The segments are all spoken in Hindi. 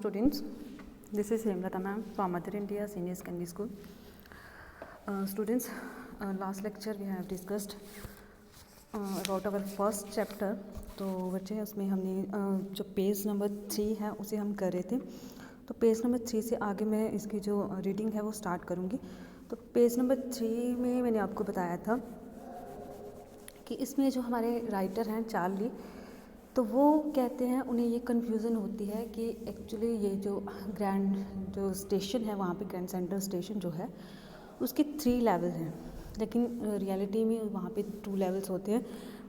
Students, this is Hemlata ma'am from Mother India Senior Secondary School. Students, last lecture we have discussed about our first chapter. तो बच्चे उसमें हमने जो पेज नंबर 3 है उसे हम कर रहे थे. तो पेज नंबर 3 से आगे मैं इसकी जो रीडिंग है वो स्टार्ट करूँगी. तो पेज नंबर 3 में मैंने आपको बताया था कि इसमें जो हमारे राइटर हैं चार्ली, तो वो कहते हैं उन्हें ये कन्फ्यूज़न होती है कि एक्चुअली ये जो स्टेशन है वहाँ पे ग्रैंड सेंट्रल स्टेशन जो है उसके 3 लेवल हैं, लेकिन रियलिटी में वहाँ पे 2 लेवल्स होते हैं.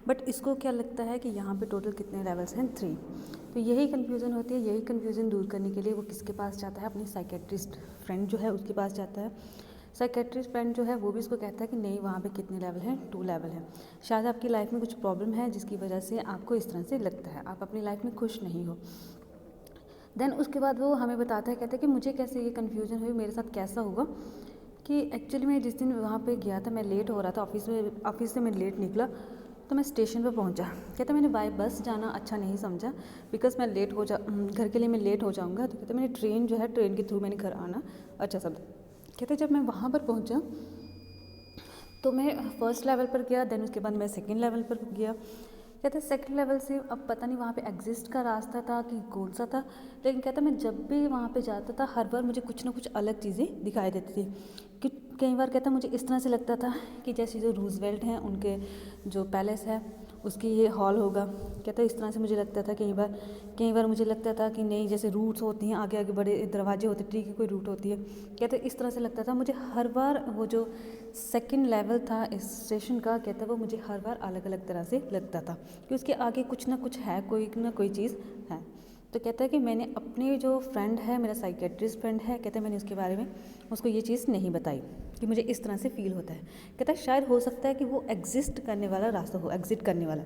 बट इसको क्या लगता है कि यहाँ पे टोटल कितने लेवल्स हैं, 3. तो यही कन्फ्यूज़न होती है. यही कन्फ्यूज़न दूर करने के लिए वो किसके पास जाता है, अपनी साइकेट्रिस्ट फ्रेंड जो है उसके पास जाता है. साइकेट्रिस्ट फ्रेंड जो है वो भी इसको कहता है कि नहीं, वहाँ पे कितने लेवल हैं, 2 लेवल हैं. शायद आपकी लाइफ में कुछ प्रॉब्लम है जिसकी वजह से आपको इस तरह से लगता है, आप अपनी लाइफ में खुश नहीं हो. देन उसके बाद वो हमें बताता है, कहता है कि मुझे कैसे ये कन्फ्यूज़न हुई, मेरे साथ कैसा हुआ कि एक्चुअली मैं जिस दिन वहाँ पे गया था मैं लेट हो रहा था, ऑफिस से मैं लेट निकला तो मैं स्टेशन पे पहुँचा. कहता मैंने बाय बस जाना अच्छा नहीं समझा बिकॉज मैं लेट हो घर के लिए मैं लेट हो जाऊँगा. तो कहता मैंने ट्रेन जो है ट्रेन के थ्रू मैंने घर आना अच्छा समझा. कहते जब मैं वहाँ पर पहुँचा तो मैं फर्स्ट लेवल पर गया, देन उसके बाद मैं सेकंड लेवल पर गया. कहते सेकंड लेवल से अब पता नहीं वहाँ पे एग्जिस्ट का रास्ता था कि कौन सा था, लेकिन कहता मैं जब भी वहाँ पे जाता था हर बार मुझे कुछ ना कुछ अलग चीज़ें दिखाई देती थी. कि कई बार कहता मुझे इस तरह से लगता था कि जैसे जो रूजवेल्ट हैं उनके जो पैलेस है उसकी ये हॉल होगा. कहता इस तरह से मुझे लगता था. कई बार मुझे लगता था कि नहीं, जैसे रूट्स होती हैं आगे आगे बड़े दरवाजे होते, ट्री की कोई रूट होती है. कहते इस तरह से लगता था मुझे हर बार. वो जो सेकंड लेवल था इस स्टेशन का, कहता वो मुझे हर बार अलग अलग तरह से लगता था कि उसके आगे कुछ ना कुछ है, कोई ना कोई चीज़ है. तो कहता है कि मैंने अपने जो फ्रेंड है, मेरा साइकेट्रिस्ट फ्रेंड है, कहता है मैंने उसके बारे में उसको ये चीज़ नहीं बताई कि मुझे इस तरह से फील होता है. कहता है शायद हो सकता है कि वो एग्जिस्ट करने वाला रास्ता हो, एग्जिट करने वाला,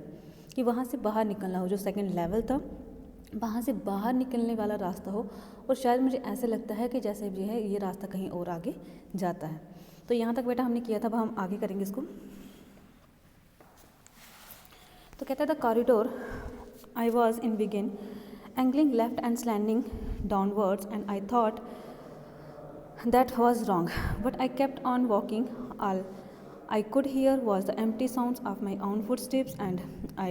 कि वहाँ से बाहर निकलना हो. जो सेकंड लेवल था वहाँ से बाहर निकलने वाला रास्ता हो. और शायद मुझे ऐसे लगता है कि जैसे भी है ये रास्ता कहीं और आगे जाता है. तो यहाँ तक बेटा हमने किया था, अब हम आगे करेंगे इसको. तो कहता है the corridor I was in begin angling left and slanting downwards, and I thought that was wrong, but I kept on walking. All I could hear was the empty sounds of my own footsteps, and I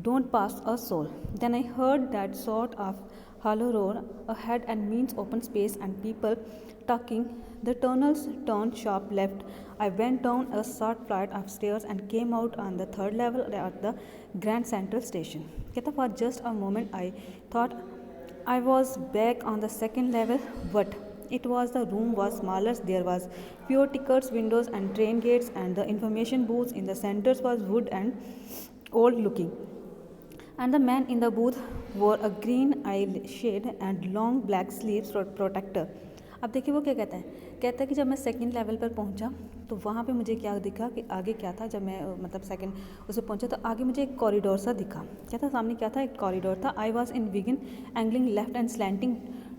don't pass a soul. Then I heard that sort of hollow roar ahead and means open space and people talking. The tunnels turned sharp left. I went down a short flight of stairs and came out on the 3rd level at the Grand Central Station. For just a moment I thought I was back on the 2nd level, but it was the room was smaller. There was fewer tickets, windows and train gates, and the information booths in the centers was wood and old looking. And the man in the booth wore a green eye shade and long black sleeves protector. अब देखिए वो क्या कहता है कि जब मैं सेकंड लेवल पर पहुंचा तो वहाँ पे मुझे क्या दिखा कि आगे क्या था. जब मैं मतलब सेकंड उसे पहुंचा तो आगे मुझे एक कॉरिडोर सा दिखा. क्या था सामने, क्या था, एक कॉरिडोर था. I was in begin angling left and slanting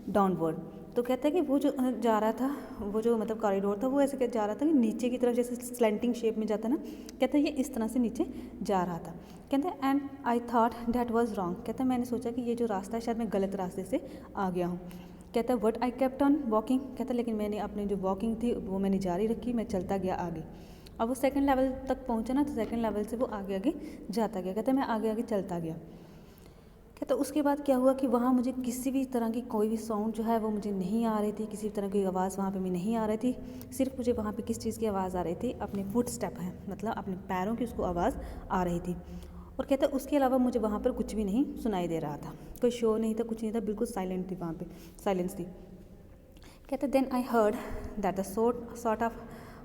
downward. तो कहता है कि वो जो जा रहा था, वो जो मतलब कॉरिडोर था वो ऐसे जा रहा था कि नीचे की तरफ, जैसे स्लैंटिंग शेप में जाता है ना. कहता है ये इस तरह से नीचे जा रहा था. कहता है and I thought that was wrong. कहता है मैंने सोचा कि ये जो रास्ता है शायद मैं गलत रास्ते से आ गया हूँ. कहता है what I kept on walking. कहता है लेकिन मैंने अपनी जो वॉकिंग थी वो मैंने जारी रखी, मैं चलता गया आगे. अब वो सेकंड लेवल तक पहुंचा ना, तो सेकंड लेवल से वो आगे आगे जाता गया. कहता है मैं आगे आगे चलता गया. कहता है उसके बाद क्या हुआ कि वहाँ मुझे किसी भी तरह की कोई भी साउंड जो है वो मुझे नहीं आ रही थी, किसी भी तरह की आवाज़ वहाँ पे भी नहीं आ रही थी. सिर्फ मुझे वहाँ पे किस चीज़ की आवाज़ आ रही थी, अपने फुट स्टेप है, मतलब अपने पैरों की उसको आवाज़ आ रही थी. और कहता है उसके अलावा मुझे वहाँ पर कुछ भी नहीं सुनाई दे रहा था, कोई शोर नहीं था, कुछ नहीं था, बिल्कुल साइलेंट थी, वहाँ पे साइलेंस थी. कहते then I heard that the sort of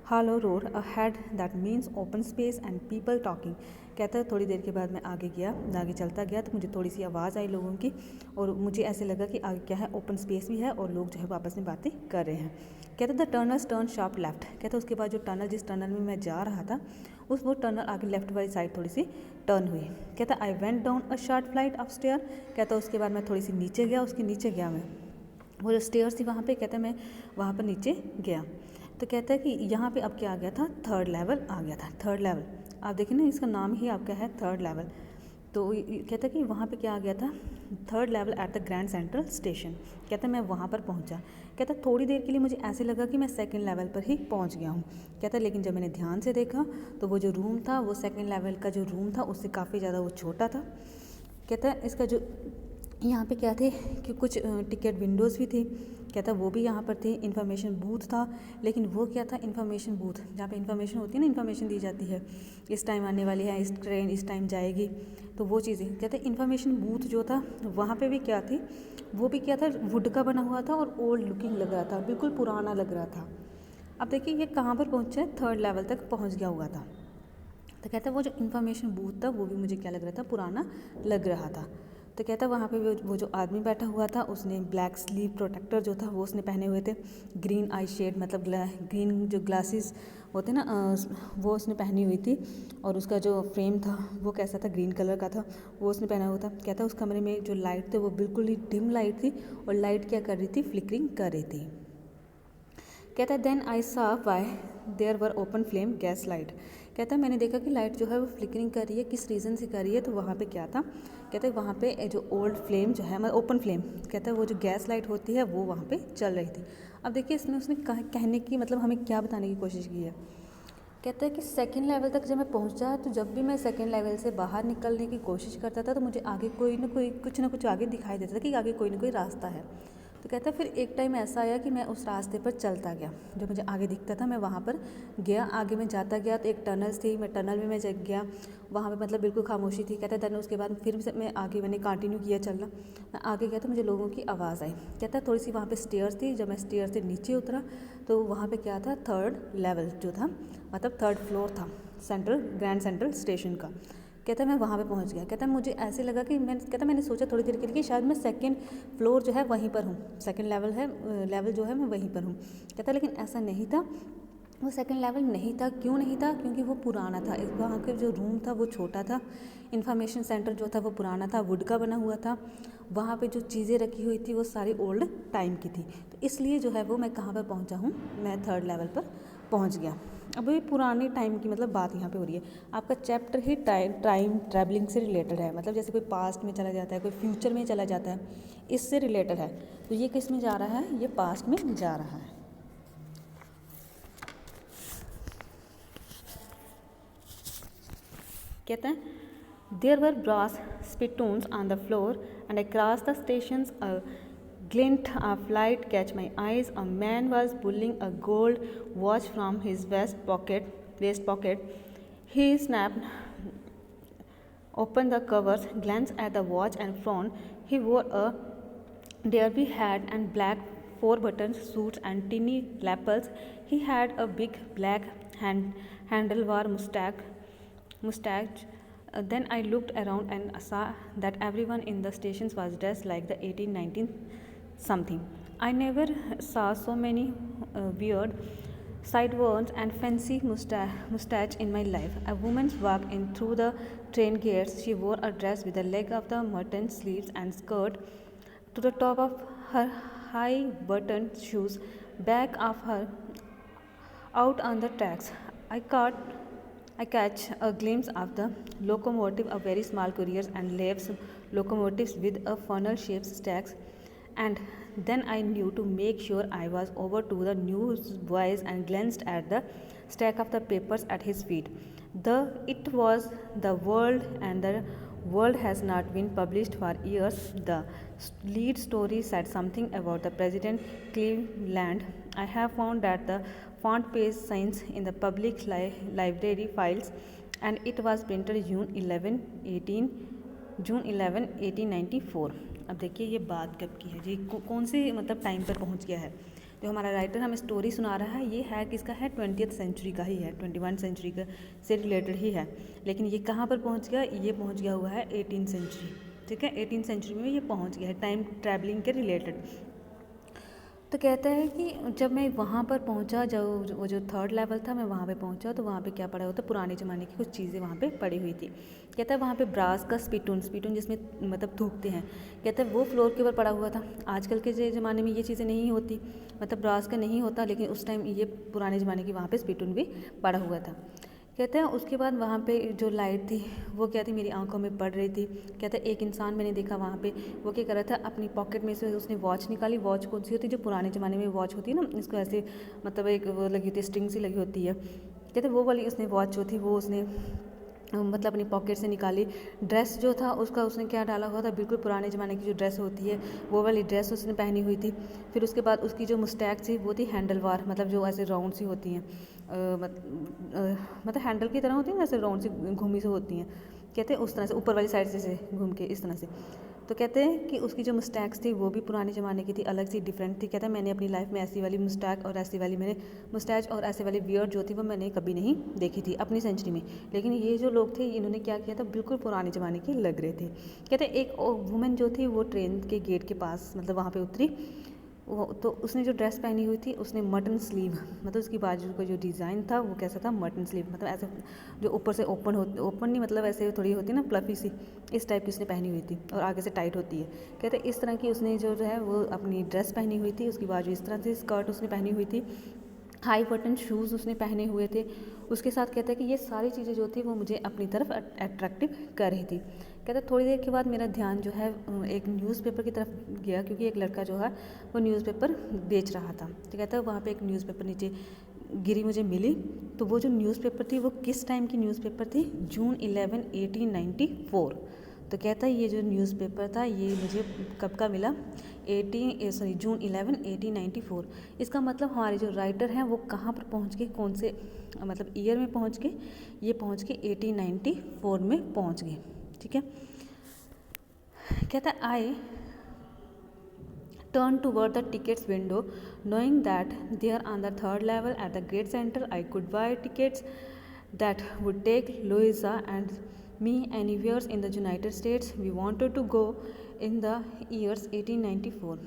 hollow roar ahead that means open space and people talking. कहता है थोड़ी देर के बाद मैं आगे चलता गया तो मुझे थोड़ी सी आवाज़ आई लोगों की, और मुझे ऐसे लगा कि आगे क्या है, ओपन स्पेस भी है और लोग जो है आपस में बातें कर रहे हैं. कहता the Turners turn sharp left. कहता उसके बाद जो टनल, जिस टनल में मैं जा रहा था वो टनल आगे लेफ्ट वाली साइड थोड़ी सी टर्न हुई. कहता I went down a short flight of stair. कहता उसके बाद मैं थोड़ी सी नीचे गया, उसके नीचे गया मैं, वो जो स्टेयर्स थी वहाँ पे. कहता मैं वहाँ पर नीचे गया. तो कहता है कि यहाँ पे अब क्या आ गया था, 3rd लेवल आ गया था. 3rd लेवल आप देखिए ना, इसका नाम ही आपका है 3rd लेवल. तो कहता है कि वहाँ पे क्या आ गया था, third level at the grand central station. कहता है मैं वहाँ पर पहुँचा। कहता है थोड़ी देर के लिए मुझे ऐसे लगा कि मैं सेकंड लेवल पर ही पहुँच गया हूँ। कहता है लेकिन जब मैंने ध्यान से देखा तो वो जो रूम था वो सेकंड लेवल का जो रूम था उससे काफ़ी ज़्यादा वो छोटा था। कहता है इसका जो यहाँ पे क्या थे कि कुछ टिकट विंडोज़ भी थी। कहता है वो भी यहाँ पर थी। इन्फॉर्मेशन बूथ था, लेकिन वो क्या था, इन्फॉर्मेशन बूथ जहाँ पे इन्फॉर्मेशन होती है ना, इन्फॉर्मेशन दी जाती है इस टाइम आने वाली है, इस ट्रेन इस टाइम जाएगी, तो वो चीज़ें। कहते हैं इन्फॉर्मेशन बूथ जो था वहाँ पे भी क्या थी, वो भी क्या था, वुड का बना हुआ था और ओल्ड लुकिंग लग रहा था, बिल्कुल पुराना लग रहा था। अब देखिए ये कहाँ पर पहुँचा है, थर्ड लेवल तक पहुँच गया हुआ था। तो कहता है वो जो इन्फॉर्मेशन बूथ था वो भी मुझे क्या लग रहा था, पुराना लग रहा था। तो कहता है वहाँ पे वो जो आदमी बैठा हुआ था उसने ब्लैक स्लीव प्रोटेक्टर जो था वो उसने पहने हुए थे, ग्रीन आई शेड मतलब ग्रीन जो ग्लासेस होते ना वो उसने पहनी हुई थी, और उसका जो फ्रेम था वो कैसा था, ग्रीन कलर का था, वो उसने पहना हुआ था। कहता है उस कमरे में जो लाइट थी वो बिल्कुल ही डिम लाइट थी, और लाइट क्या कर रही थी, फ्लिकरिंग कर रही थी। कहता है then I saw why there were open flame gas light. कहता है मैंने देखा कि लाइट जो है वो फ्लिकरिंग कर रही है, किस रीज़न से कर रही है, तो वहाँ पे क्या था, कहते हैं वहाँ पे जो ओल्ड फ्लेम जो है मतलब ओपन फ्लेम, कहता है वो जो गैस लाइट होती है वो वहाँ पे चल रही थी। अब देखिए इसमें उसने कहने की मतलब हमें क्या बताने की कोशिश की है। कहता है कि सेकंड लेवल तक जब मैं पहुंचा तो जब भी मैं सेकंड लेवल से बाहर निकलने की कोशिश करता था तो मुझे आगे कोई ना कोई कुछ ना कुछ आगे दिखाई देता था कि आगे कोई ना कोई रास्ता है। तो कहता है फिर एक टाइम ऐसा आया कि मैं उस रास्ते पर चलता गया, जो मुझे आगे दिखता था मैं वहाँ पर गया, आगे मैं जाता गया तो एक टनल थी, मैं टनल में मैं जग गया, वहाँ पे मतलब बिल्कुल खामोशी थी। कहता है देन उसके बाद फिर से मैं आगे मैंने कंटिन्यू किया चलना, मैं आगे गया तो मुझे लोगों की आवाज़ आई। कहता है थोड़ी सी वहाँ पे स्टेयर्स थी, जब मैं स्टेयर से नीचे उतरा तो वहाँ पे क्या था, थर्ड लेवल जो था मतलब थर्ड फ्लोर था सेंट्रल ग्रैंड सेंट्रल स्टेशन का। कहता है मैं वहाँ पे पहुँच गया। कहता है मुझे ऐसे लगा कि मैंने सोचा थोड़ी देर के लिए कि शायद मैं सेकंड फ्लोर जो है वहीं पर हूँ, सेकंड लेवल जो है मैं वहीं पर हूँ। कहता है लेकिन ऐसा नहीं था, वो सेकंड लेवल नहीं था। क्यों नहीं था, क्योंकि वो पुराना था, वहाँ के जो रूम था वो छोटा था, इन्फॉर्मेशन सेंटर जो था वो पुराना था, वुड का बना हुआ था, वहाँ पे जो चीज़ें रखी हुई थी वो सारी ओल्ड टाइम की थी, तो इसलिए जो है वो मैं कहाँ पर पहुँचा हूँ, मैं थर्ड लेवल पर पहुँच गया। अब ये पुराने टाइम की मतलब बात यहाँ पे हो रही है। आपका चैप्टर ही टाइम ट्रैवलिंग से रिलेटेड है, मतलब जैसे कोई पास्ट में चला जाता है, कोई फ्यूचर में चला जाता है, इससे रिलेटेड है। तो ये किस में जा रहा है, ये पास्ट में जा रहा है। कहते हैं there were brass spittoons on the floor and across the stations a glint of light catch my eyes. A man was pulling a gold watch from his waist pocket. He snapped opened the covers, glanced at the watch and frowned. He wore a derby hat and black four-button suits and tinny lapels. He had a big black handlebar mustache. Then I looked around and saw that everyone in the stations was dressed like the 1819 something. I never saw so many weird sideburns and fancy mustache in my life. A woman walked in through the train gates. She wore a dress with the leg of the mutton sleeves and skirt to the top of her high buttoned shoes. Back of her out on the tracks. I catch a glimpse of the locomotive, a very small couriers and leaves locomotives with a funnel-shaped stacks, and then I knew to make sure I was over to the newsboys and glanced at the stack of the papers at his feet. It was the World, and the World has not been published for years. The lead story said something about the President Cleveland. I have found that the font page signs in the public library files, and it was printed June 11, 1894. अब देखिए ये बात कब की है जी, कौन से मतलब टाइम पर पहुंच गया है। जो हमारा राइटर हमें स्टोरी सुना रहा है ये है किसका है, 20th सेंचुरी का ही है, 21 सेंचुरी का से रिलेटेड ही है। लेकिन ये कहाँ पर पहुंच गया, ये पहुंच गया हुआ है 18th सेंचुरी, ठीक है, 18th सेंचुरी में ये पहुंच गया है टाइम ट्रैवलिंग के रिलेटेड। तो कहता है कि जब मैं वहाँ पर पहुँचा, जब वो जो थर्ड लेवल था मैं वहाँ पे पहुँचा तो वहाँ पे क्या पड़ा हुआ था, पुराने ज़माने की कुछ चीज़ें वहाँ पे पड़ी हुई थी। कहता है वहाँ पे ब्रास का स्पिटून जिसमें मतलब थूकते हैं, कहता है वो फ्लोर के ऊपर पड़ा हुआ था। आजकल के ज़माने में ये चीज़ें नहीं होती, मतलब ब्रास का नहीं होता, लेकिन उस टाइम ये पुराने ज़माने की वहाँ पर स्पिटून भी पड़ा हुआ था। कहते हैं उसके बाद वहाँ पे जो लाइट थी वो क्या थी, मेरी आंखों में पड़ रही थी। कहते हैं एक इंसान मैंने देखा वहाँ पे, वो क्या कर रहा था, अपनी पॉकेट में से उसने वॉच निकाली। वॉच कौन सी होती है, जो पुराने ज़माने में वॉच होती है ना, इसको ऐसे मतलब एक वो लगी होती है, स्ट्रिंग सी लगी होती है। कहते वो वाली उसने वॉच जो थी वो उसने मतलब अपनी पॉकेट से निकाली। ड्रेस जो था उसका उसने क्या डाला हुआ था, बिल्कुल पुराने ज़माने की जो ड्रेस होती है वो वाली ड्रेस उसने पहनी हुई थी। फिर उसके बाद उसकी जो मुस्टैक थी वो थी हैंडलवार, मतलब जो ऐसे राउंड सी होती हैं, मतलब हैंडल की तरह होती है ना, ऐसे राउंड सी घूमी से होती हैं। कहते हैं उस तरह से ऊपर वाली साइड से घूम के इस तरह से। तो कहते हैं कि उसकी जो मुस्टैक्स थी वो भी पुराने ज़माने की थी, अलग सी डिफरेंट थी। कहते हैं मैंने अपनी लाइफ में ऐसी वाली मुस्टैक और ऐसी वाली मैंने मुस्टैच और ऐसे वाली बियर्ड जो थी वो मैंने कभी नहीं देखी थी अपनी सेंचुरी में। लेकिन ये जो लोग थे इन्होंने क्या किया था, बिल्कुल पुराने ज़माने के लग रहे थे। कहते हैं एक वुमेन जो थी वो ट्रेन के गेट के पास मतलब वहाँ पर उतरी। वो तो उसने जो ड्रेस पहनी हुई थी उसने मटन स्लीव, मतलब उसकी बाजू का जो डिज़ाइन था वो कैसा था, मटन स्लीव, मतलब ऐसे जो ऊपर से ओपन नहीं, मतलब ऐसे थोड़ी होती है ना प्लफी सी, इस टाइप की उसने पहनी हुई थी और आगे से टाइट होती है। कहते इस तरह की उसने जो है वो अपनी ड्रेस पहनी हुई थी, उसकी बाजू इस तरह से स्कर्ट उसने पहनी हुई थी, हाई बटन शूज़ उसने पहने हुए थे। उसके साथ कहता है कि ये सारी चीज़ें जो थी वो मुझे अपनी तरफ अट्रैक्टिव कर रही थी। कहता है थोड़ी देर के बाद मेरा ध्यान जो है एक न्यूज़पेपर की तरफ गया, क्योंकि एक लड़का जो है वो न्यूज़पेपर बेच रहा था। तो कहता है वहाँ पे एक न्यूज़पेपर नीचे गिरी मुझे मिली। तो वो जो न्यूज़पेपर थी वो किस टाइम की न्यूज़पेपर थी, जून 11 1894। तो कहता है ये जो न्यूज़पेपर था ये मुझे कब का मिला, जून 11 1894। इसका मतलब हमारे जो राइटर हैं वो कहाँ पर पहुँच गए, कौन से मतलब ईयर में पहुँच गए, ये पहुँच गए 1894 में पहुँच गए। ठीक है। कहता है आई turned toward the tickets window, knowing that there on the third level at the Great Center I could buy tickets that would take Louisa and me anywhere in the United States we wanted to go in the years 1894.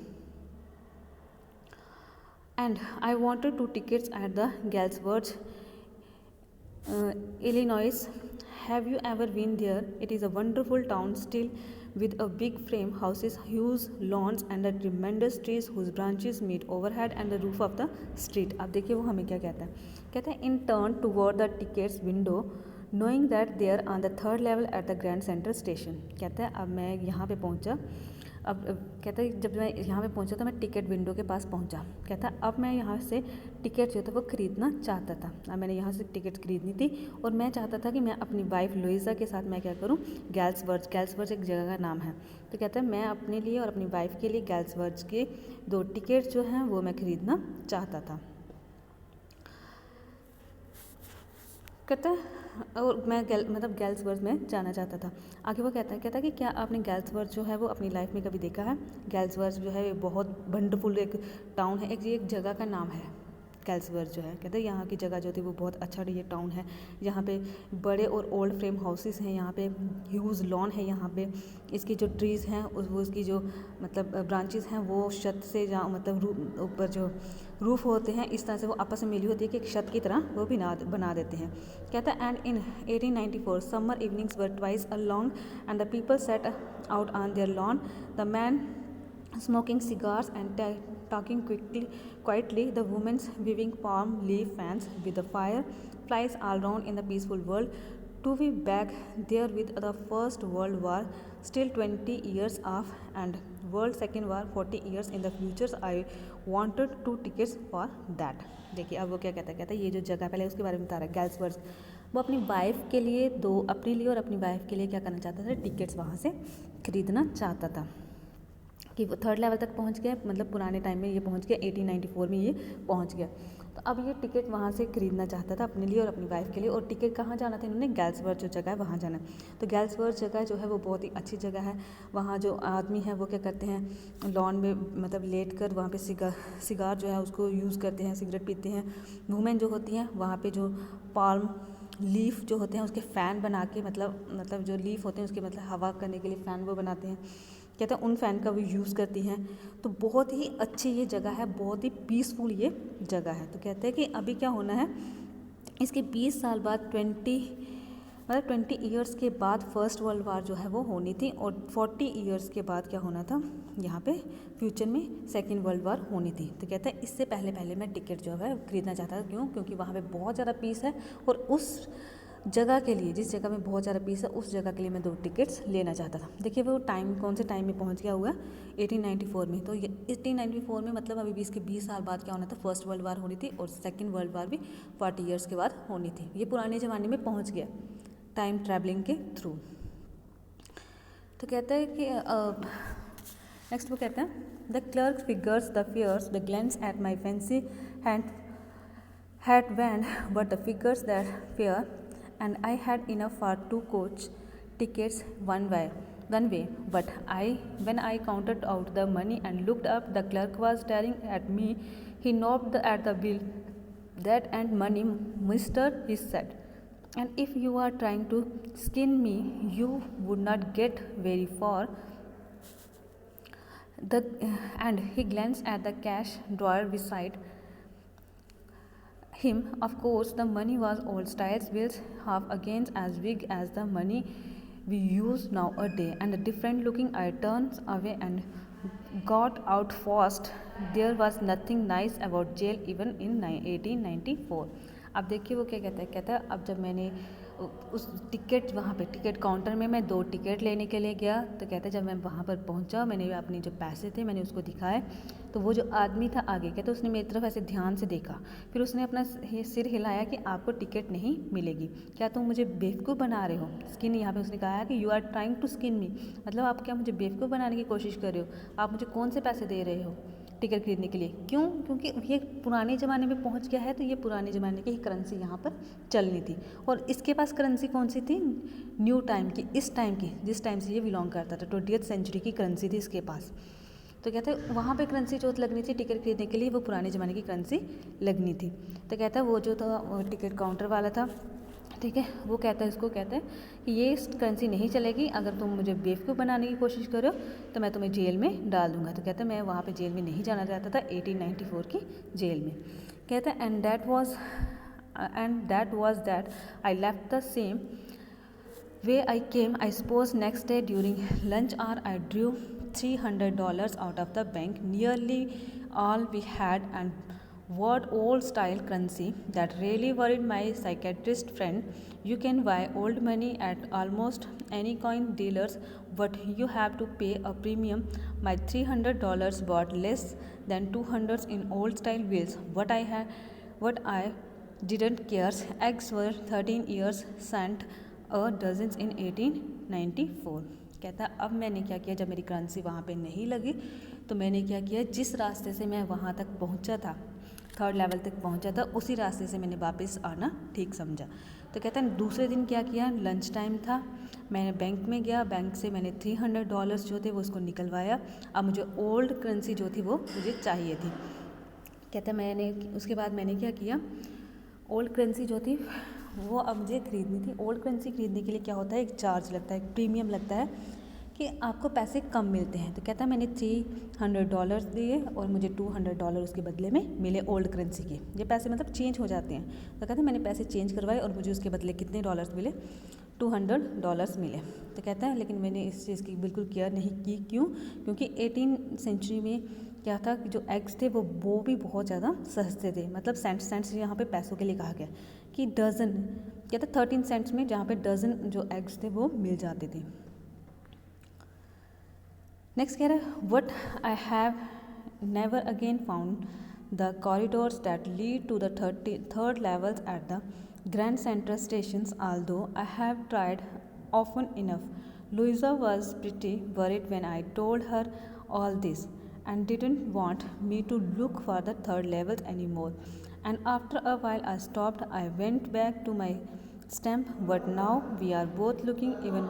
And I wanted 2 tickets at the Galsworth, Illinois. Have you ever been there? It is a wonderful town still, with a big frame houses, huge lawns and a tremendous trees whose branches meet overhead and the roof of the street. अब देखिए वो हमें क्या कहता है, कहता है in turn toward the tickets window, knowing that they are on the third level at the Grand Central Station. कहता है अब मैं यहाँ पे पहुँचा, अब कहता है जब मैं यहाँ पे पहुँचा तो मैं टिकट विंडो के पास पहुँचा। कहता है अब मैं यहाँ से टिकट जो था वो ख़रीदना चाहता था। अब मैंने यहाँ से टिकट खरीदनी थी और मैं चाहता था कि मैं अपनी वाइफ लुइसा के साथ मैं क्या करूँ, गैल्सवर्थ एक जगह का नाम है। तो कहता है मैं अपने लिए और अपनी वाइफ के लिए गैल्सवर्थ के 2 टिकट जो हैं वो मैं ख़रीदना चाहता था। कहता है और मैं गैल्सवर्थ में जाना चाहता था। आगे वो कहता है कि क्या आपने गैल्सवर्थ जो है वो अपनी लाइफ में कभी देखा है। गैल्सवर्थ जो है बहुत वंडरफुल एक टाउन है, एक जगह का नाम है गैल्सवर्थ जो है। कहते हैं यहाँ की जगह जो थी वो बहुत अच्छा ये टाउन है, यहाँ पे बड़े और ओल्ड फ्रेम हाउसेस हैं, यहाँ पे ह्यूज लॉन है, यहाँ पे इसकी जो ट्रीज़ हैं वो उसकी जो मतलब ब्रांचेस हैं वो छत से जहाँ मतलब ऊपर जो रूफ होते हैं इस तरह से वो आपस में मिली होती है कि एक छत की तरह वो भी बना देते हैं। कहता है and in 1894 summer evenings were twice a long and the people set out on their lawn, the man smoking cigars and talking quietly, the women's weaving palm leaf fans with the fire flies all round in the peaceful world. To be back there with the First World War still 20 years off and World Second War 40 years in the future, I wanted 2 tickets for that. देखिए अब वो क्या कहता है ये जो जगह पहले उसके बारे में बता रहा है गैल्सवर्थ, वो अपनी वाइफ के लिए अपने लिए और अपनी वाइफ के लिए क्या करना चाहता था, टिकट्स वहाँ से खरीदना चाहता था। कि वो 3rd लेवल तक पहुंच गया, मतलब पुराने टाइम में ये पहुंच गया, 1894 में ये पहुंच गया। तो अब ये टिकट वहाँ से खरीदना चाहता था अपने लिए और अपनी वाइफ के लिए। और टिकट कहाँ जाना था इन्होंने, गैल्सवर्थ जो जगह है वहाँ जाना है। तो गैल्सवर्थ जगह जो है वो बहुत ही अच्छी जगह है। वहाँ जो आदमी है वो क्या करते हैं, लॉन में मतलब लेट कर वहाँ पर सिगार जो है उसको यूज़ करते हैं, सिगरेट पीते हैं। वुमेन जो होती हैं वहाँ पर जो पाल्म लीफ जो होते हैं उसके फ़ैन बना के मतलब जो लीफ होते हैं उसके मतलब हवा करने के लिए फ़ैन वो बनाते हैं। कहते हैं उन फ़ैन का वो यूज़ करती हैं। तो बहुत ही अच्छी ये जगह है, बहुत ही पीसफुल ये जगह है। तो कहते हैं कि अभी क्या होना है, इसके 20 साल बाद मतलब 20 ईयर्स के बाद फर्स्ट वर्ल्ड वार जो है वो होनी थी और 40 ईयर्स के बाद क्या होना था, यहाँ पे फ्यूचर में सेकेंड वर्ल्ड वार होनी थी। तो कहता है इससे पहले पहले मैं टिकट जो है खरीदना चाहता था। क्यों? क्योंकि वहाँ पे बहुत ज़्यादा पीस है और उस जगह के लिए, जिस जगह में बहुत ज़्यादा पीस है उस जगह के लिए मैं 2 टिकट्स लेना चाहता था। देखिए वो टाइम कौन से टाइम में पहुँच गया हुआ, 1894 में। तो ये 1894 में मतलब अभी भी इसके 20 साल बाद क्या होना था, फर्स्ट वर्ल्ड वार होनी थी और सेकेंड वर्ल्ड वार भी 40 ईयर्स के बाद होनी थी। ये पुराने ज़माने में पहुँच गया टाइम ट्रैवलिंग के थ्रू। तो कहता है कि नेक्स्ट वो कहते हैं the clerk figures the fears the glance at my fancy hand had went, but the figures that fear, and I had enough for 2 coach tickets one way. But when I counted out the money and looked up, the clerk was staring at me. He knocked at the bill. That and money, mister, he said. And if you are trying to skin me, you would not get very far. And he glanced at the cash drawer beside him. Of course, the money was old style bills, half again as big as the money we use nowadays, and different looking. I turned away and got out fast. There was nothing nice about jail even in 1894. अब देखिए वो क्या कहता है अब जब मैंने उस टिकट वहाँ पे टिकट काउंटर में मैं 2 टिकट लेने के लिए गया, तो कहता है जब मैं वहाँ पर पहुँचा मैंने अपने जो पैसे थे मैंने उसको दिखाए, तो वो जो आदमी था आगे, कहते उसने मेरी तरफ ऐसे ध्यान से देखा, फिर उसने अपना सिर हिलाया कि आपको टिकट नहीं मिलेगी, क्या तुम मुझे बेवकूफ़ बना रहे हो। स्किन, यहाँ पे उसने कहा है कि you are trying to skin me, मतलब आप क्या मुझे बेवकूफ़ बनाने की कोशिश कर रहे हो, आप मुझे कौन से पैसे दे रहे हो टिकट खरीदने के लिए। क्यों? क्योंकि ये पुराने ज़माने में पहुंच गया है, तो ये पुराने ज़माने की ही करेंसी यहाँ पर चलनी थी और इसके पास करेंसी कौन सी थी, न्यू टाइम की, इस टाइम की, जिस टाइम से ये बिलोंग करता था, 20th सेंचुरी की करेंसी थी इसके पास। तो कहते हैं वहाँ पे करेंसी जो लगनी थी टिकट खरीदने के लिए वो पुराने ज़माने की करेंसी लगनी थी। तो कहता है वो जो था वो टिकट काउंटर वाला था, ठीक है, वो कहता है, इसको कहता है कि ये करेंसी नहीं चलेगी, अगर तुम मुझे बेवकूफ़ बनाने की कोशिश करो तो मैं तुम्हें जेल में डाल दूंगा। तो कहता है मैं वहाँ पे जेल में नहीं जाना चाहता था, 1894 की जेल में। कहता है and that was that I left the same way I came. I suppose next day during lunch hour I drew $300 out of the bank, nearly all we had, and what old style currency that really worried my psychiatrist friend. You can buy old money at almost any coin dealers, but you have to pay a premium. My $300 bought less than 200 in old style bills. What I didn't care, eggs were 13 years cent a dozen in 1894. कहता है अब मैंने क्या किया, जब मेरी करेंसी वहाँ पे नहीं लगी तो मैंने क्या किया, जिस रास्ते से मैं वहाँ तक पहुँचा था, 3rd लेवल तक पहुँचा था, उसी रास्ते से मैंने वापस आना ठीक समझा। तो कहता है दूसरे दिन क्या किया, लंच टाइम था, मैंने बैंक में गया, बैंक से मैंने $300 जो थे वो उसको निकलवाया। अब मुझे ओल्ड करेंसी जो थी वो मुझे चाहिए थी। कहता है मैंने उसके बाद मैंने क्या किया, ओल्ड करेंसी जो थी वो अब मुझे ख़रीदनी थी। ओल्ड करेंसी ख़रीदने के लिए क्या होता है, एक चार्ज लगता है, एक प्रीमियम लगता है कि आपको पैसे कम मिलते हैं। तो कहता है मैंने $300 दिए और मुझे $200 उसके बदले में मिले ओल्ड करेंसी के। ये पैसे मतलब चेंज हो जाते हैं। तो कहता है मैंने पैसे चेंज करवाए और मुझे उसके बदले कितने डॉलर्स मिले, $200 मिले। तो कहता है लेकिन मैंने इस चीज़ की बिल्कुल केयर नहीं की। क्यों? क्योंकि 18th सेंचुरी में क्या था कि जो एग्स थे वो भी बहुत ज़्यादा सस्ते थे, मतलब सेंट्स यहाँ पे पैसों के लिए कहा गया कि डज़न, क्या था 13 सेंट्स में जहाँ पे डज़न जो एग्स थे वो मिल जाते थे। नेक्स्ट कह रहा है what I have never again found the corridors that lead to the 3rd levels at the Grand Central stations, although I have tried often enough. Louisa was pretty worried when I told her all this and didn't want me to look for the 3rd levels anymore. And after a while I stopped. I went back to my stamp, but now we are both looking even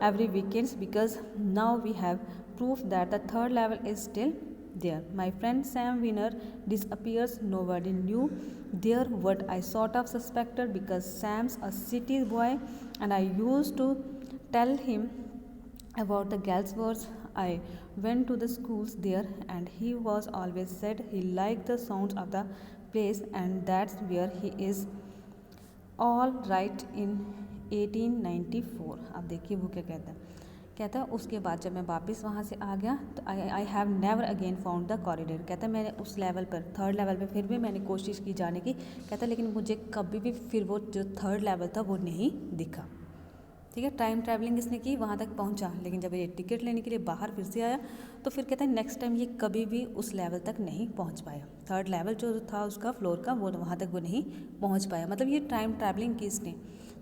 every weekends because now we have proof that the 3rd level is still there. My friend Sam Winner disappears. Nobody knew there what I sort of suspected because Sam's a city boy and I used to tell him about the Galsworths. I went to the schools there and he was always said he liked the sounds of the place and that's where he is all right in 1894। अब देखिए वो क्या कहता है। कहता है उसके बाद जब मैं वापस वहाँ से आ गया तो आई have never again found the corridor. कहता है मैंने उस लेवल पर, थर्ड लेवल पर फिर भी मैंने कोशिश की जाने की। कहता है लेकिन मुझे कभी भी फिर वो जो थर्ड लेवल था वो नहीं दिखा। ठीक है, टाइम ट्रैवलिंग इसने की, वहाँ तक पहुँचा, लेकिन जब ये टिकट लेने के लिए बाहर फिर से आया तो फिर कहता है नेक्स्ट टाइम ये कभी भी उस लेवल तक नहीं पहुँच पाया। थर्ड लेवल जो था उसका फ्लोर का, वो वहाँ तक वो नहीं पहुँच पाया। मतलब ये टाइम ट्रैवलिंग की इसने,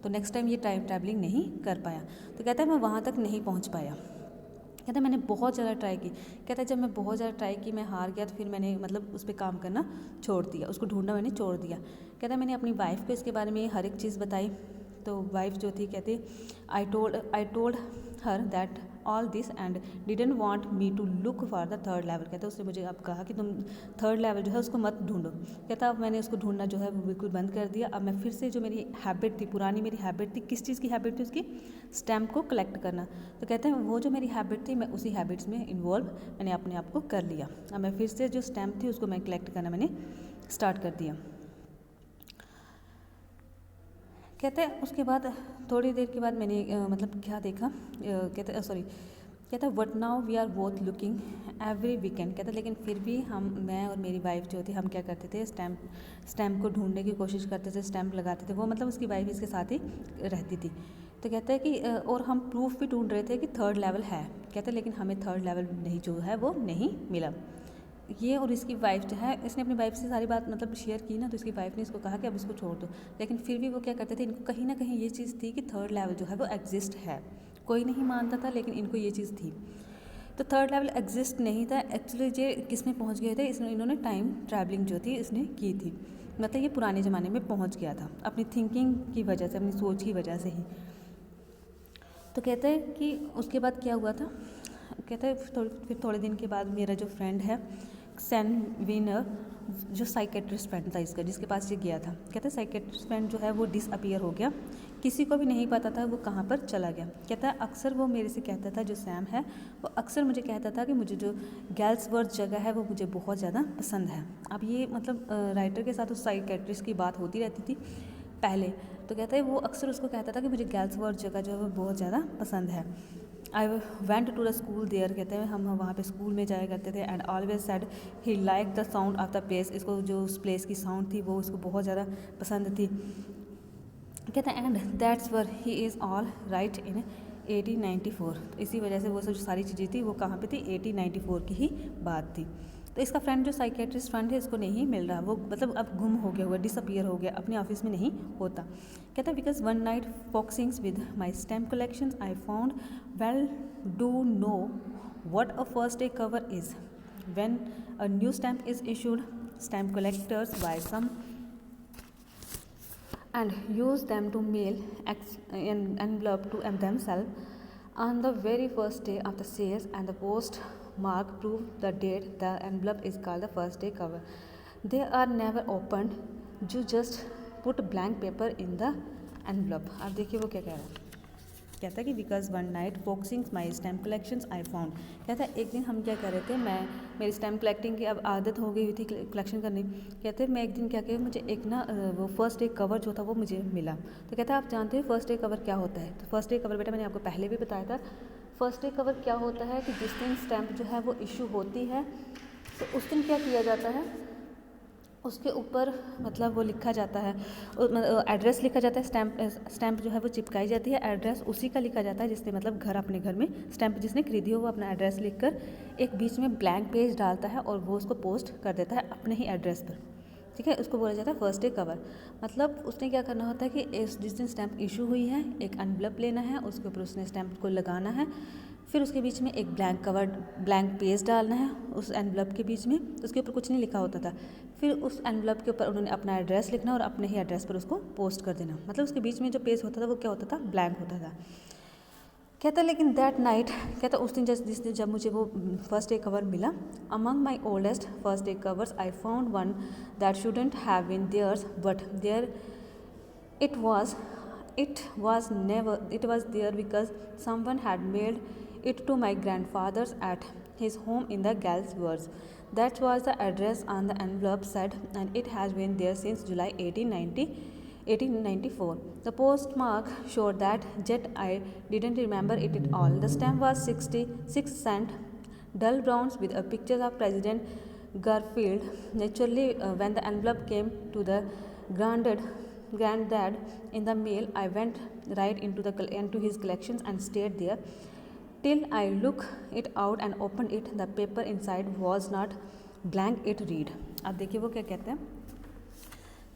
तो नेक्स्ट टाइम ये टाइम ट्रैवलिंग नहीं कर पाया। तो कहता है मैं वहाँ तक नहीं पहुँच पाया। कहता है मैंने बहुत ज़्यादा ट्राई की। कहता है जब मैं बहुत ज़्यादा ट्राई की, मैं हार गया, तो फिर मैंने मतलब उस पर काम करना छोड़ दिया, उसको ढूंढना मैंने छोड़ दिया। कहता है मैंने अपनी वाइफ को इसके बारे में हर एक चीज़ बताई। तो वाइफ जो थी कहती I told her that all this and didn't want me to look for the third level. कहता है उसने मुझे अब कहा कि तुम थर्ड लेवल जो है उसको मत ढूंढो। कहता अब मैंने उसको ढूंढना जो है वो बिल्कुल बंद कर दिया। अब मैं फिर से जो मेरी हैबिट थी, पुरानी मेरी हैबिट थी, किस चीज़ की हैबिट थी उसकी, स्टैम्प को कलेक्ट करना। तो कहते हैं वो जो मेरी हैबिट थी मैं उसी हैबिट्स में इन्वॉल्व मैंने अपने आप को कर लिया। अब मैं फिर से जो स्टैम्प थी उसको मैं कलेक्ट करना मैंने स्टार्ट कर दिया। कहते हैं उसके बाद थोड़ी देर के बाद मैंने मतलब क्या देखा, कहता what now we are both looking every weekend. कहता लेकिन फिर भी मैं और मेरी वाइफ जो थी हम क्या करते थे, स्टैम्प को ढूंढने की कोशिश करते थे, स्टैम्प लगाते थे। वो मतलब उसकी वाइफ इसके साथ ही रहती थी। तो कहता है कि और हम प्रूफ भी ढूंढ रहे थे कि थर्ड लेवल है। कहते लेकिन हमें थर्ड लेवल नहीं जो है वो नहीं मिला। ये और इसकी वाइफ जो है, इसने अपनी वाइफ से सारी बात मतलब शेयर की ना, तो इसकी वाइफ ने इसको कहा कि अब इसको छोड़ दो। लेकिन फिर भी वो क्या करते थे, इनको कहीं ना कहीं ये चीज़ थी कि थर्ड लेवल जो है वो एग्जिस्ट है। कोई नहीं मानता था लेकिन इनको ये चीज़ थी। तो थर्ड लेवल एग्जिस्ट नहीं था एक्चुअली। ये किस में पहुंच गए थे, इन्होंने टाइम ट्रैवलिंग जो थी इसने की थी। मतलब ये पुराने ज़माने में पहुंच गया था अपनी थिंकिंग की वजह से, अपनी सोच की वजह से ही। तो कहते हैं कि उसके बाद क्या हुआ था। कहते हैं फिर थोड़े दिन के बाद मेरा जो फ्रेंड है सैन विनर, जो साइकेट्रिस्ट फ्रेंड था इसका, जिसके पास ये गया था, कहते हैं साइकेट्रिस्ट फ्रेंड जो है वो डिसअपियर हो गया। किसी को भी नहीं पता था वो कहाँ पर चला गया। कहता है अक्सर वो मेरे से कहता था, जो सैम है वो अक्सर मुझे कहता था कि मुझे जो गैल्सवर्थ जगह है वो मुझे बहुत ज़्यादा पसंद है। अब ये मतलब राइटर के साथ उस साइकेट्रिस्ट की बात होती रहती थी पहले। तो कहता है वो अक्सर उसको कहता था कि मुझे गैल्सवर्थ जगह जो है वो बहुत ज़्यादा पसंद है। I went to the school there. कहते हैं हम वहाँ पे स्कूल में जाया करते थे। And always said he like the sound of the place. इसको जो उस प्लेस की साउंड थी वो उसको बहुत ज़्यादा पसंद थी। कहते हैं and that's where he is all right in 1894। इसी वजह से वो सब जो सारी चीज़ें थी वो कहाँ पे थी, 1894 की ही बात थी। तो इसका फ्रेंड जो साइकेट्रिस्ट फ्रेंड है इसको नहीं मिल रहा, वो मतलब अब गुम हो गया हुआ, डिसअपियर हो गया, अपने ऑफिस में नहीं होता। कहता है because one night foxings with my stamp collections I found well do know what a first day cover is. When a new stamp is issued, stamp collectors buy some and use them to mail an envelope to themselves on the very first day of the sales, and the postmark prove the date. The envelope is called the first day cover. They are never opened. You just put blank paper in the envelope. अब देखिए वो क्या कह रहा है। कहता है कि because one night फॉक्सिंग my stamp collections I found. कहता है एक दिन हम क्या कर रहे थे, मेरी स्टैम्प कलेक्टिंग की अब आदत हो गई हुई थी कलेक्शन करने। कहते हैं मैं एक दिन क्या किया, मुझे एक ना वो फर्स्ट डे कवर जो था वो मुझे मिला। तो कहता है आप जानते हैं फर्स्ट डे कवर क्या होता है। तो फर्स्ट डे कवर बेटा मैंने आपको पहले भी बताया था। फर्स्ट डे कवर क्या होता है कि जिस दिन स्टैम्प जो है वो इशू होती है तो उस दिन क्या किया जाता है, उसके ऊपर मतलब वो लिखा जाता है, एड्रेस लिखा जाता है। स्टैम्प जो है वो चिपकाई जाती है, एड्रेस उसी का लिखा जाता है जिसने मतलब घर अपने घर में स्टैम्प जिसने खरीदी हो वो अपना एड्रेस लिखकर एक बीच में ब्लैंक पेज डालता है और वो उसको पोस्ट कर देता है अपने ही एड्रेस पर। ठीक है, उसको बोला जाता है फर्स्ट डे कवर। मतलब उसने क्या करना होता है कि जिस दिन स्टैम्प इशू हुई है एक एनवलप लेना है, उसके ऊपर उसने स्टैम्प को लगाना है, फिर उसके बीच में एक ब्लैंक पेज डालना है उस एनवलप के बीच में, उसके ऊपर कुछ नहीं लिखा होता था। फिर उस एनवलप के ऊपर उन्होंने अपना एड्रेस लिखना और अपने ही एड्रेस पर उसको पोस्ट कर देना। मतलब उसके बीच में जो पेज होता था वो क्या होता था, ब्लैंक होता था। कहता लेकिन दैट नाइट, कहता उस दिन जिस दिन जब मुझे वो फर्स्ट डे कवर मिला, among my oldest first day covers I found one that shouldn't have been theirs but there it was there because someone had mailed it to my grandfather's at his home in the Galsworth. That was the address on the envelope said, and it has been there since July 1890. 1894. The postmark showed that, yet I didn't remember it at all. The stamp was 66 cents, dull browns with a picture of President Garfield. Naturally, when the envelope came to the granddad in the mail, I went right into his collections and stayed there till I look it out and opened it. The paper inside was not blank, it read. अब देखिए वो क्या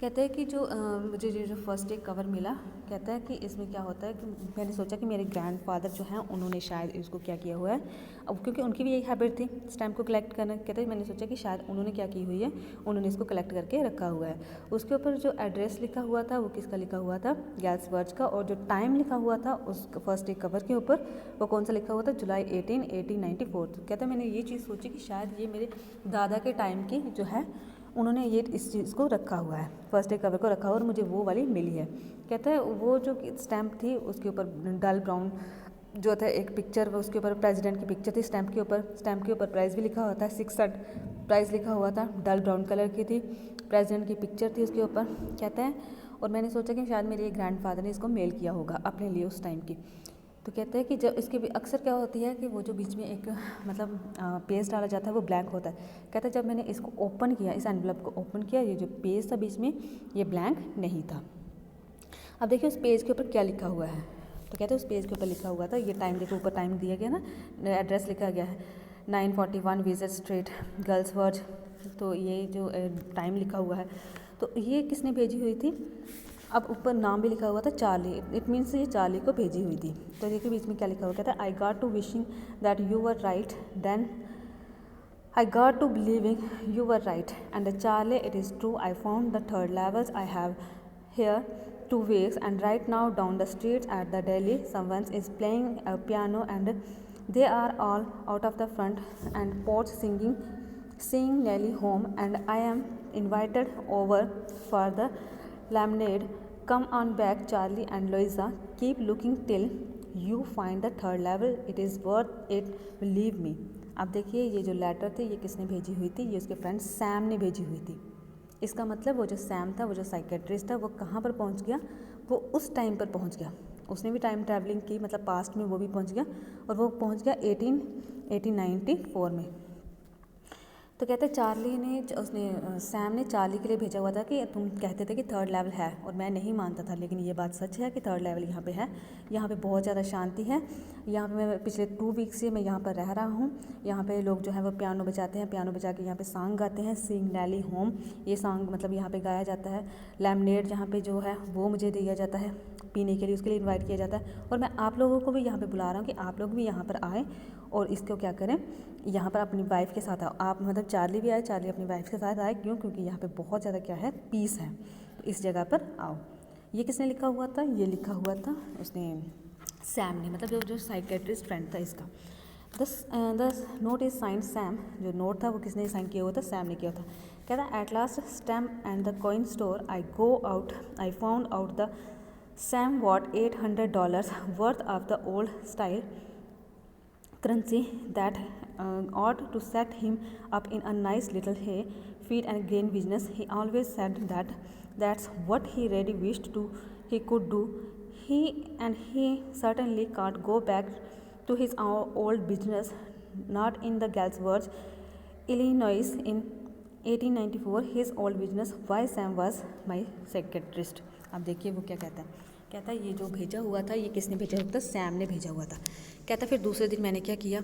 कहते हैं कि जो मुझे जो फर्स्ट एक कवर मिला, कहता है कि इसमें क्या होता है कि मैंने सोचा कि मेरे ग्रैंडफादर जो हैं उन्होंने शायद इसको क्या किया हुआ है, अब क्योंकि उनकी भी यही हैबिट थी स्टैम्प को कलेक्ट करना। कहते हैं मैंने सोचा कि शायद उन्होंने क्या की हुई है, उन्होंने इसको कलेक्ट करके रखा हुआ है। उसके ऊपर जो एड्रेस लिखा हुआ था वो किसका लिखा हुआ था, गैल्सवर्थ का, और जो टाइम लिखा हुआ था उस फर्स्ट एक कवर के ऊपर वो कौन सा लिखा हुआ था, जुलाई 18, 1894। तो कहता है मैंने ये चीज़ सोची कि शायद ये मेरे दादा के टाइम की जो है उन्होंने ये इस चीज़ को रखा हुआ है, फर्स्ट एक कवर को रखा हुआ और मुझे वो वाली मिली है। कहता है वो जो स्टैम्प थी उसके ऊपर डल ब्राउन जो था एक पिक्चर, उसके ऊपर प्रेसिडेंट की पिक्चर थी स्टैम्प के ऊपर प्राइस भी लिखा हुआ था, 6 प्राइस लिखा हुआ था, डल ब्राउन कलर की थी, प्रेसिडेंट की पिक्चर थी उसके ऊपर। कहता है और मैंने सोचा कि शायद मेरे ग्रैंडफादर ने इसको मेल किया होगा अपने लिए उस टाइम की। तो कहते हैं कि जब इसके अक्सर क्या होती है कि वो जो बीच में एक मतलब पेज डाला जाता है वो ब्लैंक होता है। कहते हैं जब मैंने इसको ओपन किया, इस एनवलप को ओपन किया, ये जो पेज था बीच में ये ब्लैंक नहीं था। अब देखिए उस पेज के ऊपर क्या लिखा हुआ है, तो कहते हैं उस पेज के ऊपर लिखा हुआ था, ये टाइम देखो ऊपर टाइम दिया गया ना, एड्रेस लिखा गया है 941 विजट स्ट्रीट गर्ल्सवर्थ। तो ये जो टाइम लिखा हुआ है तो ये किसने भेजी हुई थी, अब ऊपर नाम भी लिखा हुआ था चार्ली, इट मीन्स ये चार्ली को भेजी हुई थी। तो देखिए बीच में क्या लिखा हुआ, कहता है I got to wishing that you were right, then I got to believing you were right, and Charlie it is true, I found the third levels I have here 2 weeks, and right now down the streets at the Delhi someone is playing a piano and they are all out of the front and porch singing Nelly home, and I am invited over for the lemonade. Come on back Charlie and Louisa, keep looking till you find the third level, it is worth it, believe me। अब देखिए ये जो लेटर थी ये किसने भेजी हुई थी, ये उसके फ्रेंड सैम ने भेजी हुई थी। इसका मतलब वो जो सैम था, वो जो साइकेट्रिस्ट था, वो कहाँ पर पहुँच गया, वो उस टाइम पर पहुँच गया, उसने भी टाइम ट्रैवलिंग की, मतलब पास्ट में वो भी पहुँच गया और वो पहुँच गया 1894 में। तो कहते हैं चार्ली ने सैम ने चार्ली के लिए भेजा हुआ था कि तुम कहते थे कि थर्ड लेवल है और मैं नहीं मानता था, लेकिन ये बात सच है कि थर्ड लेवल यहाँ पे है, यहाँ पे बहुत ज़्यादा शांति है। यहाँ पे मैं पिछले 2 वीक से मैं यहाँ पर रह रहा हूँ। यहाँ पे लोग जो है वो पियानो बजाते हैं, पियानो बजा के यहाँ पे सॉन्ग गाते हैं, सिंग नैली होम, ये सॉन्ग मतलब यहाँ पे गाया जाता है। लेमनेड यहाँ पे जो है वो मुझे दिया जाता है पीने के लिए, उसके लिए इन्वाइट किया जाता है। और मैं आप लोगों को भी यहाँ पर बुला रहा हूँ कि आप लोग भी यहाँ पर आएँ और इसको क्या करें, यहाँ पर अपनी वाइफ के साथ आओ। आप मतलब चार्ली भी आए, चार्ली अपनी वाइफ के साथ आए, क्यों, क्योंकि यहाँ पे बहुत ज़्यादा क्या है, पीस है, तो इस जगह पर आओ। ये किसने लिखा हुआ था, ये लिखा हुआ था उसने सैम ने, मतलब जो साइकेट्रिस्ट फ्रेंड था इसका। The note is sine Sam, जो नोट था वो किसने साइन किया हुआ था, सैम ने किया था। कहता at last stamp and the coin store I go out, I found out the Sam what $800 worth of the old style currency that ought to set him up in a nice little hay, feed and grain business. He always said that that's what he really wished he could do. He certainly can't go back to his old business, not in the Galsworth, Illinois in 1894. His old business, why Sam was my secretarist। अब देखिए वो क्या कहता है, कहता है ये जो भेजा हुआ था ये किसने भेजा हुआ था, सैम ने भेजा हुआ था। कहता फिर दूसरे दिन मैंने क्या किया,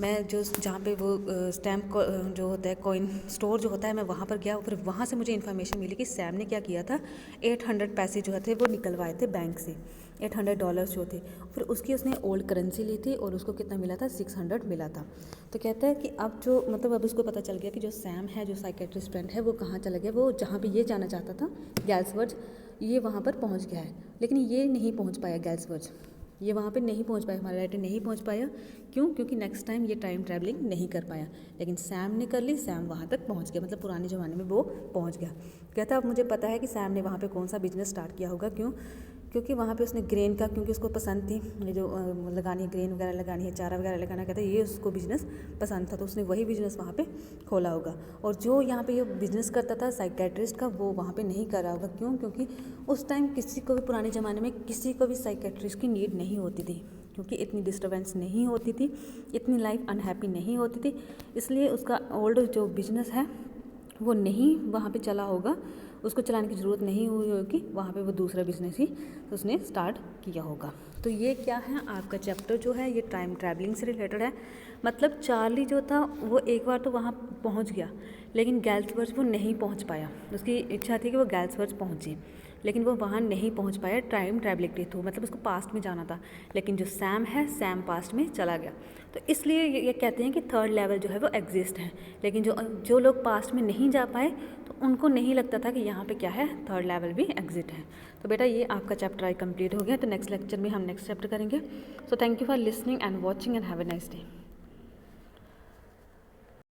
मैं जो जहाँ पे वो स्टैम्प जो होता है कॉइन स्टोर जो होता है, मैं वहाँ पर गया, फिर वहाँ से मुझे इन्फॉर्मेशन मिली कि सैम ने क्या किया था, 800 पैसे जो थे वो निकलवाए थे बैंक से, $800 जो थे, फिर उसकी उसने ओल्ड करेंसी ली थी और उसको कितना मिला था, 600 मिला था। तो कहता है कि अब जो मतलब अब उसको पता चल गया कि जो सैम है, जो साइकेट्रिस्ट फ्रेंड है, वो कहाँ चला गया, वो जहाँ पे ये जाना चाहता था गैल्सवर्थ, ये वहाँ पर पहुँच गया है, लेकिन ये नहीं पहुँच पाया गैल्सवर्थ, ये वहाँ पे नहीं पहुँच पाया, हमारा राइटर नहीं पहुँच पाया। क्यों, क्योंकि नेक्स्ट टाइम ये टाइम ट्रैवलिंग नहीं कर पाया, लेकिन सैम ने कर ली, सैम वहाँ तक पहुँच गया, मतलब पुराने ज़माने में वो पहुँच गया। कहता अब मुझे पता है कि सैम ने वहाँ पे कौन सा बिजनेस स्टार्ट किया होगा, क्यों, क्योंकि वहाँ पे उसने ग्रेन का, क्योंकि उसको पसंद थी ये जो लगानी है, ग्रेन वगैरह लगानी है, चारा वगैरह लगाना, कहता है ये उसको बिजनेस पसंद था, तो उसने वही बिजनेस वहाँ पे खोला होगा। और जो यहाँ पे ये बिजनेस करता था साइकेट्रिस्ट का, वो वहाँ पे नहीं कर रहा होगा। क्यों? क्योंकि उस टाइम किसी को भी, पुराने ज़माने में किसी को भी साइकेट्रिस्ट की नीड नहीं होती थी, क्योंकि इतनी डिस्टर्बेंस नहीं होती थी, इतनी लाइफ अनहैप्पी नहीं होती थी, इसलिए उसका ओल्ड जो बिजनेस है वो नहीं वहाँ पे चला होगा, उसको चलाने की ज़रूरत नहीं हुई होगी, वहाँ पे वो दूसरा बिजनेस ही उसने स्टार्ट किया होगा। तो ये क्या है, आपका चैप्टर जो है ये टाइम ट्रैवलिंग से रिलेटेड है। मतलब चार्ली जो था वो एक बार तो वहाँ पहुँच गया, लेकिन गैल्सवर्थ वो नहीं पहुँच पाया। उसकी इच्छा थी कि वो गैल्सवर्थ पहुँचे, लेकिन वो वहाँ नहीं पहुँच पाया टाइम ट्रैवलिंग के थ्रू, मतलब उसको पास्ट में जाना था। लेकिन जो सैम है, सैम पास्ट में चला गया। तो इसलिए ये कहते हैं कि थर्ड लेवल जो है वो एग्जिस्ट है। लेकिन जो लोग पास्ट में नहीं जा पाए, तो उनको नहीं लगता था कि यहाँ पे क्या है, थर्ड लेवल भी एग्जिट है। तो बेटा ये आपका चैप्टर आई कंप्लीट हो गया। तो नेक्स्ट लेक्चर में हम नेक्स्ट चैप्टर करेंगे। So thank you for listening and watching and have a nice day.